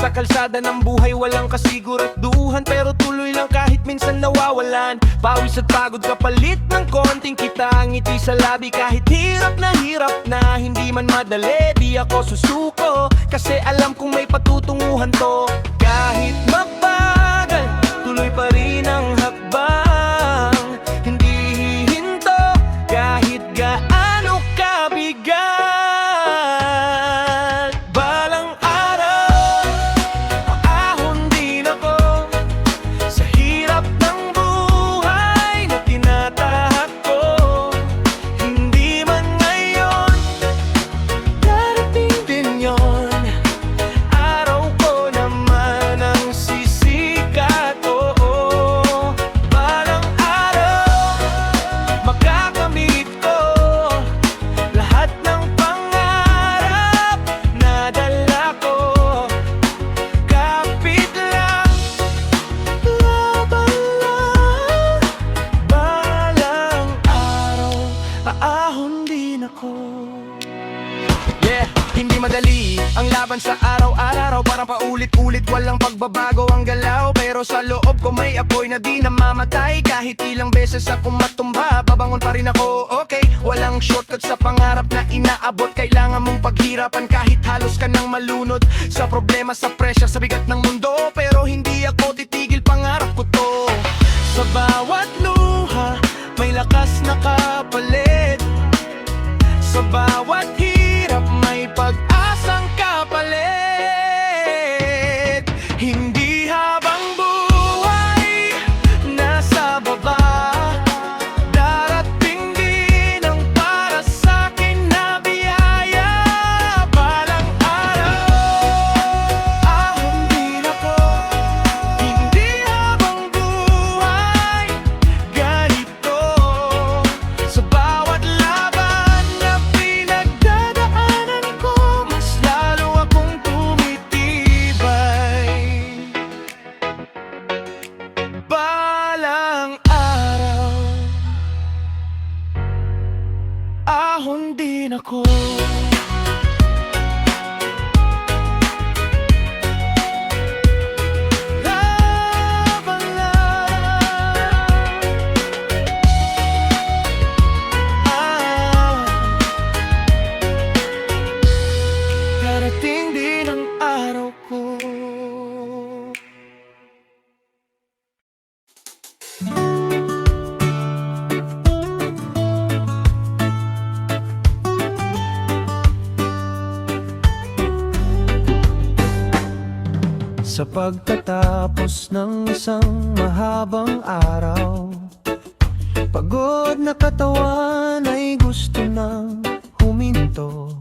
Sa kalsada ng buhay walang kasiguraduhan, pero tuloy lang kahit minsan nawawalan. Pawis at pagod kapalit ng konting kita, ngiti sa labi kahit hirap na hindi man madali. Di ako susuko kasi alam kong may patutunguhan to. Kahit mabagal, tuloy pa rin ang hakbang. Hindi hihinto kahit gaano kabigat. Balang araw, maahon din ako sa hirap ng buhay na tinatahak ko. Hindi man ngayon, darating din yon. Araw ko naman ang sisikat. Oo, balang araw, makakamit ko lahat ng pangarap na dala ko. Kapit lang, laban lang. Balang araw, aahon din ako. Yeah, hindi madali ang laban sa araw-araw. Parang paulit-ulit, walang pagbabago ang galaw. Pero sa loob ko may apoy na di namamatay. Kahit ilang beses ako matumba, babangon pa rin ako, okay. Walang shortcut sa pangarap na inaabot. Kailangan mong paghirapan kahit halos ka nang malunod sa problema, sa presya, sa bigat ng mundo. Pero hindi ako titigil, pangarap ko to. Sa bawat luha, may lakas na kapalit. Sa bawat hirap, may pag-asang kapalit. Hindi habang buhay nasa baba, darating din ang para sa'kin na biyaya. Balang araw, ahon din ako. Hindi habang buhay ganito. Sa bawat laban na pinagdadaanan ko, mas lalo akong tumitibay. Balang araw, ahon din ako. Laban lang. Darating din ang araw ko. Sa pagtatapos ng isang mahabang araw, pagod na katawan ay gusto nang huminto.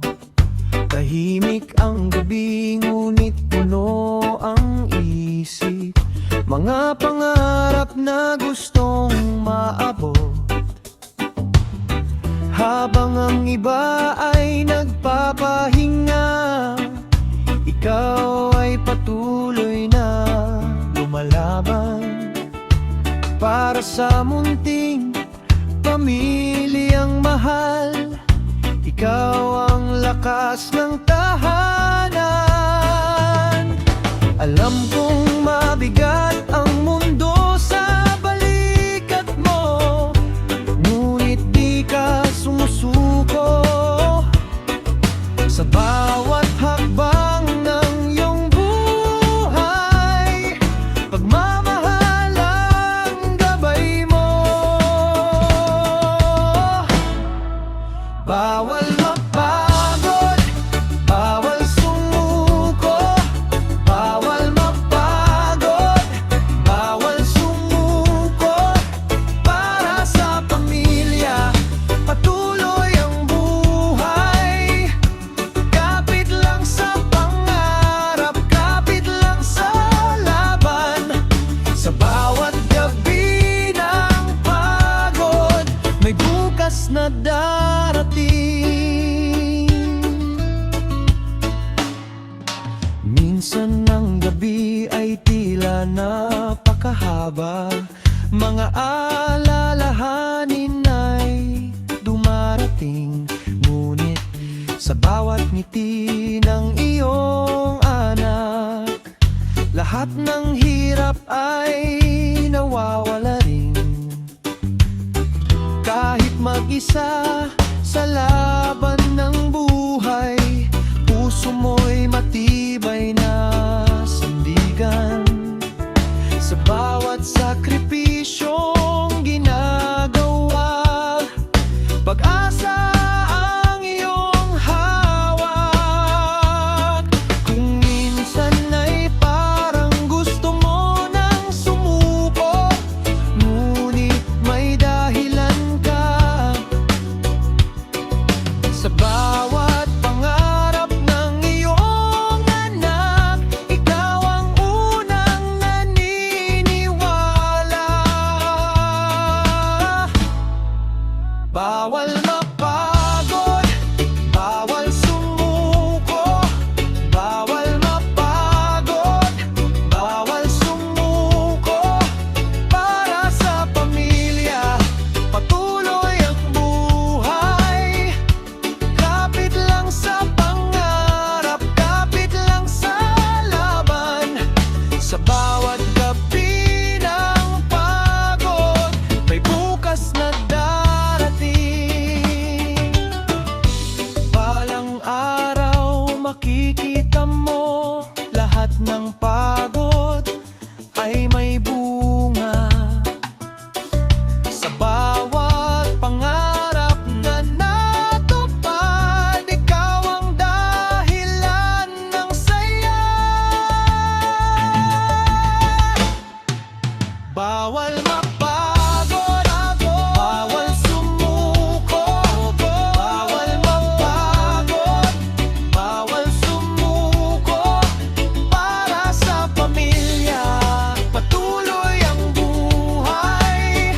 Tahimik ang gabi, ngunit puno ang isip. Mga pangarap na gustong maabot. Habang ang iba ay nagpapahinga, ikaw ay patuloy na lumalaban para sa munting pamilyang mahal. Ikaw ang lakas ng tahanan. Alam kong mabigat ang mundo sa balikat mo, ngunit di ka sumusuko. Sa bawat hakbang ng iyong buhay, pagmamahal ang gabay mo. Bawal mapagod, bawal sumuko. Bawal mapagod, bawal sumuko. Para sa pamilya, patuloy ang buhay. Kapit lang sa pangarap, kapit lang sa laban. Sa bawat gabi ng pagod, may bukas na darating. Minsan ang gabi ay tila napakahaba. Mga alalahanin ay dumarating, ngunit sa bawat ngiti ng iyong anak, Lahat ng hirap ay nawawala rin. Kahit mag-isa sa laban ng buhay, puso mo'y matibay na sandigan. Sa bawat sakripisyong ginagawa, pag-asa ang iyong hawak. Kung minsan ay parang gusto mo nang sumuko, ngunit may dahilan ka. Sa bawat pangarap ng iyong anak, ikaw ang unang naniniwala. Bawal mapagod, bawal sumuko, bawal mapagod, bawal sumuko. Para sa pamilya, patuloy ang buhay. Kapit lang sa pangarap, kapit lang sa laban. Sa bawat gabi ng pagod, may bukas na darating. Balang araw makikita mo, lahat ng pagod ay may bunga. Sa bawat pangarap na natupad, ikaw ang dahilan ng saya. Bawal mapagod, bawal sumuko, bawal mapagod, bawal sumuko. Para sa pamilya, patuloy ang buhay.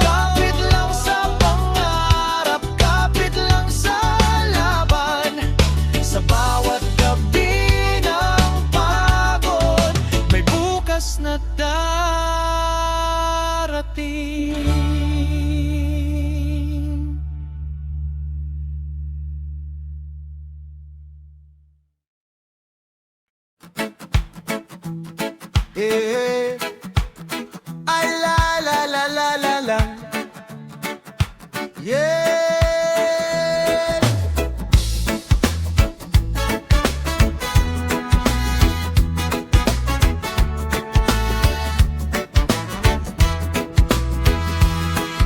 Kapit lang sa pangarap, kapit lang sa laban. Sa bawat gabi ng pagod, may bukas na darating. Eh, ay la la la la la la. Yeah.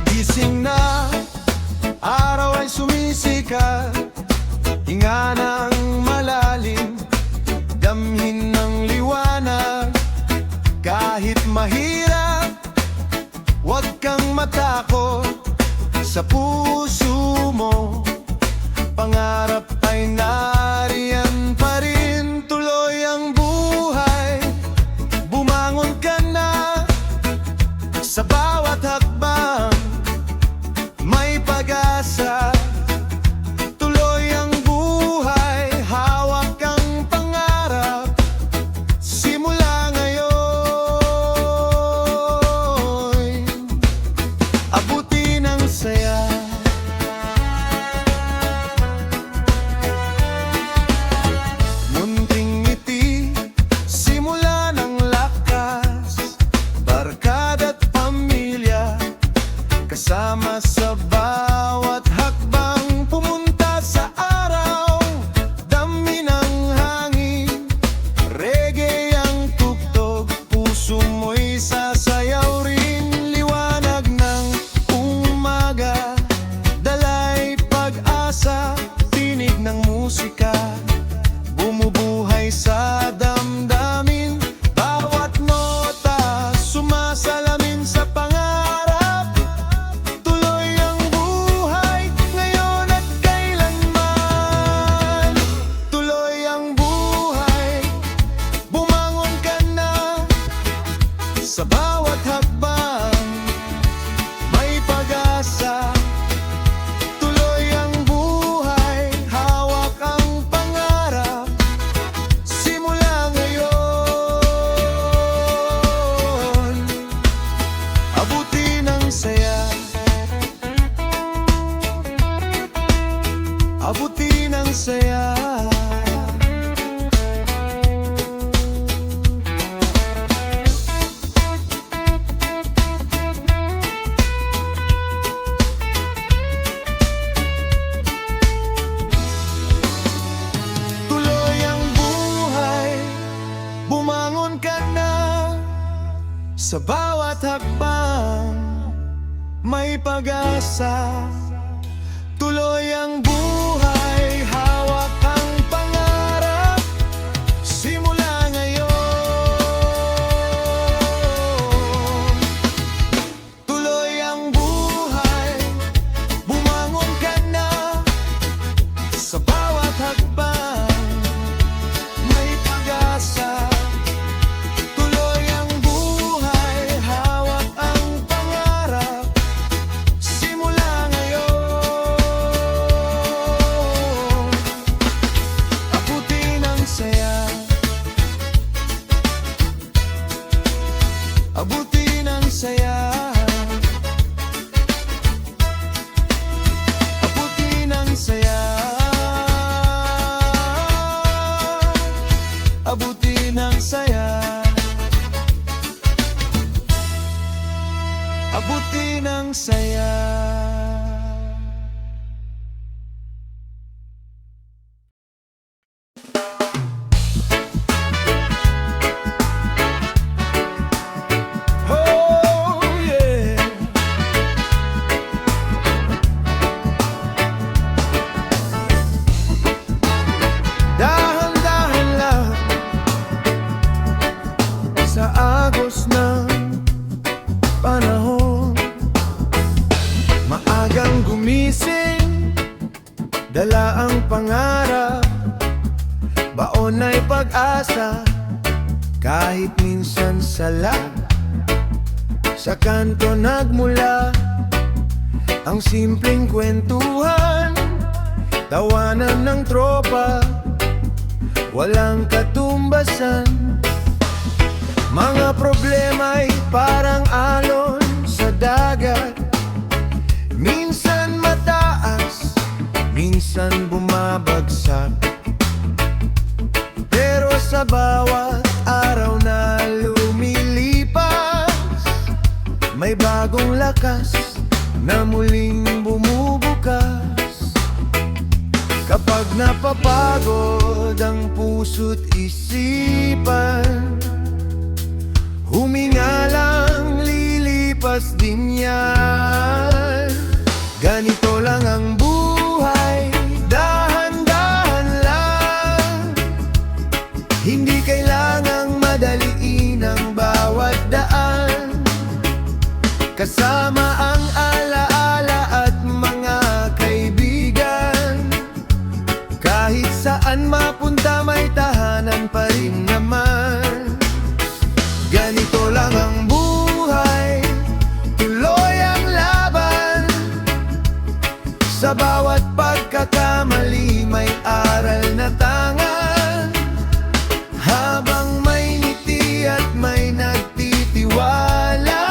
Gising na, araw ay sumisikat. Hinga ng malalim, damhin ng liwanag. Kahit mahirap, huwag kang matakot. Sa puso mo, pangarap ay nariyan pa rin. Tuloy ang buhay, bumangon ka na. Sa bawat hakbang, may pag-asa. Tuloy ang buhay, hawak ang pangarap. Simula ngayon, abutin ang saya. Sa bawat hakbang may pag-asa. Tuloy ang buhay, hawak ang pangarap. Simula ngayon, tuloy ang buhay, bumangon ka na. Sa bawat hakbang may pag-asa. Tuloy ang buhay, hawak ang pangarap. Simula ngayon, abutin ang saya, abutin ang saya, abutin ang saya, abutin ang saya, abutin ang saya. Oh yeah. Dahan-dahan lang sa agos ng panahon. Maagang gumising, dala ang pangarap, baon ay pag-asa. Kahit minsan sala, sa kanto nagmula ang simpleng kwentuhan, tawanan ng tropa, walang katumbasan. Mga problema'y parang alon sa dagat, minsan mataas, minsan bumabagsak. Pero sa bawat araw na lumilipas, may bagong lakas na muling bumubukas. Kapag napapagod ang puso't isipan, huminga lang, lilipas din yan. Ganito lang ang buhay, dahan-dahan lang. Hindi kailangang madaliin ang bawat daan. Kasama ang alaala at mga kaibigan, kahit saan mapunta may tahanan pa rin naman. Ganito lang ang buhay, tuloy ang laban. Sa bawat pagkakamali may aral na tangan. Habang may ngiti at may nagtitiwala,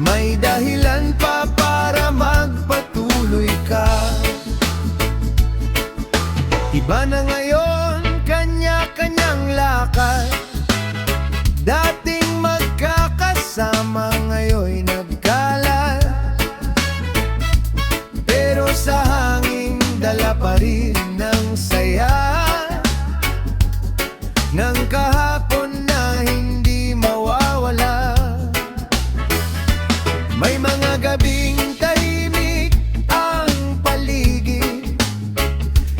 may dahilan pa para magpatuloy ka. Iba na ngayon, kanya-kanyang lakad. Dating magkakasama, ngayon'y nagkalat. Pero sa hangin, dala pa rin ng saya ng kahapon na hindi mawawala. May mga gabing tahimik ang paligid,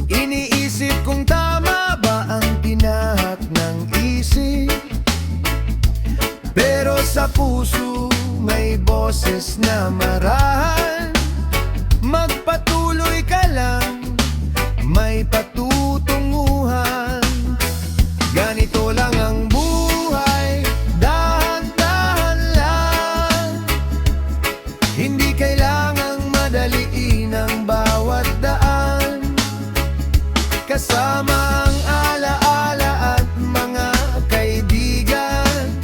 iniisip kung tama ba ang tinahak ng isip. Pero sa puso may boses na marahan. Magpatuloy ka lang, may patutunguhan. Ganito lang ang buhay, dahan-dahan lang. Hindi kailangang madaliin ang bawat daan. Kasama ang alaala at mga kaibigan,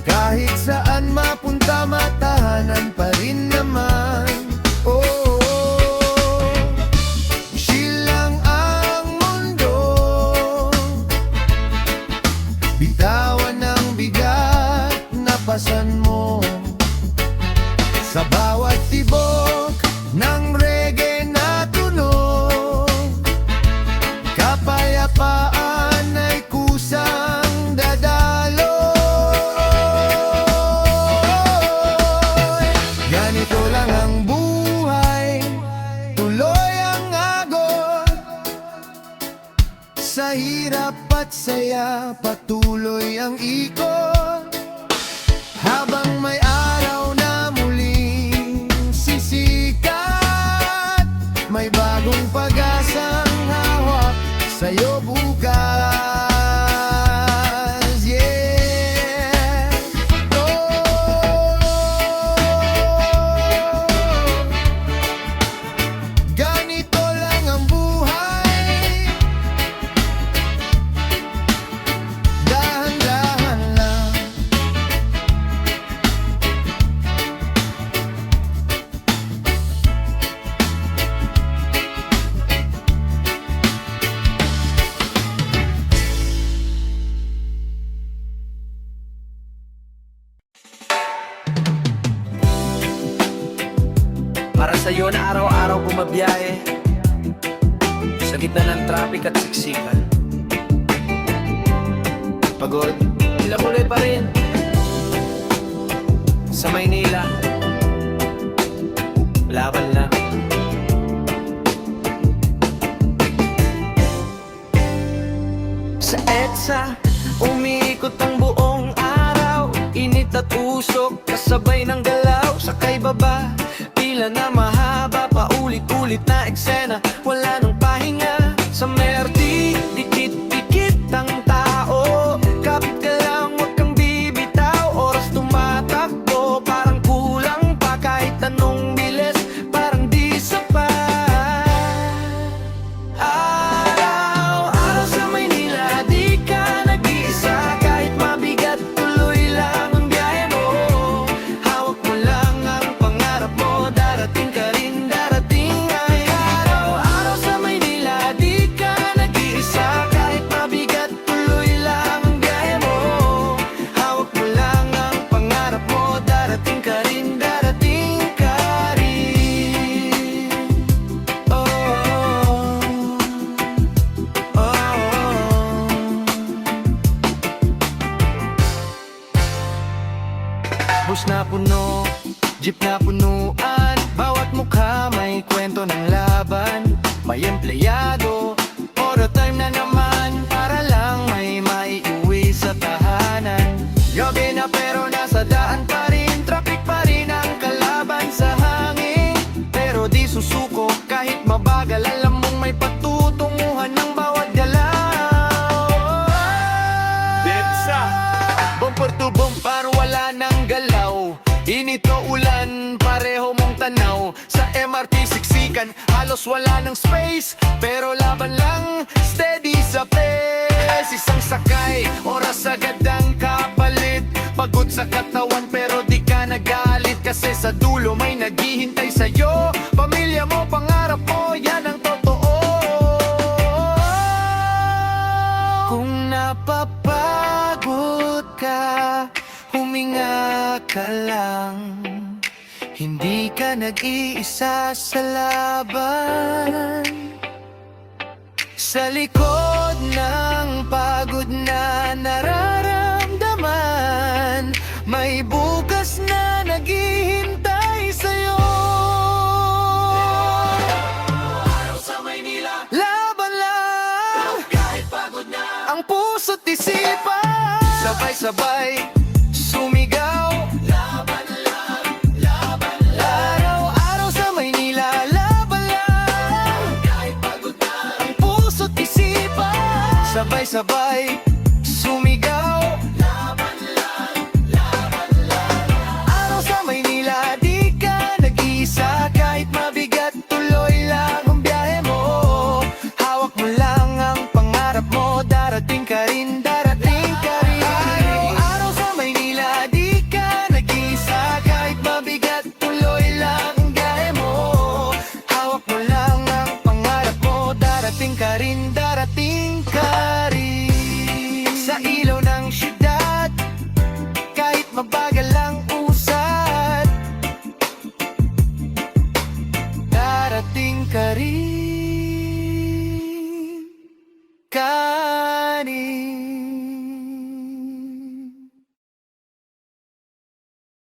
kahit saan mapunta matahanan pa rin naman. Oh, chill lang ang mundo, bitawan ang bigat, napasan mo. Sa bawat tibok ng reggae na tunog, kapayapaan ay kusang dadalo. patuloy ang ikot, habang may araw na muling sisikat. May bagong pag-asang hawak sa'yo bukas. Yeah. Ganito lang ang buhay, dahan-dahan lang. Para sa'yo na araw-araw bumabiyahe sa gitna ng traffic at siksikan. Pagod, tila kulay pa rin sa Maynila. Laban lang. Sa EDSA, umiikot ang buong araw. Init at usok, kasabay ng galaw. Sakay baba, pila na mahaba, paulit-ulit na eksena, wala nang pahinga. Sa MRT, dikit-dikit ang tao. Kapit ka lang, huwag kang bibitaw. Oras tumatakbo, parang kulang pa. Kahit anong bilis, parang di sapat. Araw-araw sa Maynila, di ka nag-iisa. Kahit mabigat, tuloy lang ang biyahe mo. Hawak mo lang ang pangarap mo, darating ka rin, darating ay araw-araw sa Maynila, di ka nag-iisa. Kahit mabigat, tuloy lang ang biyahe mo. Hawak mo lang ang pangarap mo, darating ka rin, darating ka rin. Oh, oh, oh. Bus na puno, jeep na punuan. Bawat mukha may kwento ng laban. May empleyado, overtime na naman, para lang may maiuwi sa tahanan. Gabi na pero nasa daan pa rin, traffic pa rin ang kalaban sa hangin. Pero di susuko kahit mabagal, alam mong may patutunguhan ng bawat galaw. Densa. Bumper to bumper, wala nang galaw. Init o ulan, pareho mong tanaw. Sa MRT siksikan, halos wala ng space. Pero laban lang, steady sa pace. Isang sakay, oras agad ang kapalit. Pagod sa katawan pero di ka nagalit. Kasi sa dulo may naghihintay sa'yo. Pamilya mo, pangarap mo, yan ang totoo. Kung napapagod ka, huminga ka lang. Hindi ka nag-iisa sa laban. Sa likod ng pagod na nararamdaman, may bukas na naghihintay sa'yo. Araw sa Maynila, laban lang. Kahit pagod na ang puso't isipan, sabay-sabay sumigaw. Laban lang, laban lang. Araw-araw sa Maynila, laban lang. Kahit pagod na ang puso't isipan, sabay-sabay sumigaw. Laban lang, laban lang. Araw sa Maynila, di ka nag-iisa. Kahit mabigat, tuloy lang ang biyahe mo. Hawak mo lang ang pangarap mo, darating ka rin, darating ka rin. Araw-araw sa Maynila, di ka nag-iisa. Kahit mabigat, tuloy lang ang biyahe mo. Hawak mo lang ang pangarap mo, darating ka rin, darating ka rin. Sa ilaw ng syudad, kahit mabagal ang usad, darating ka rin.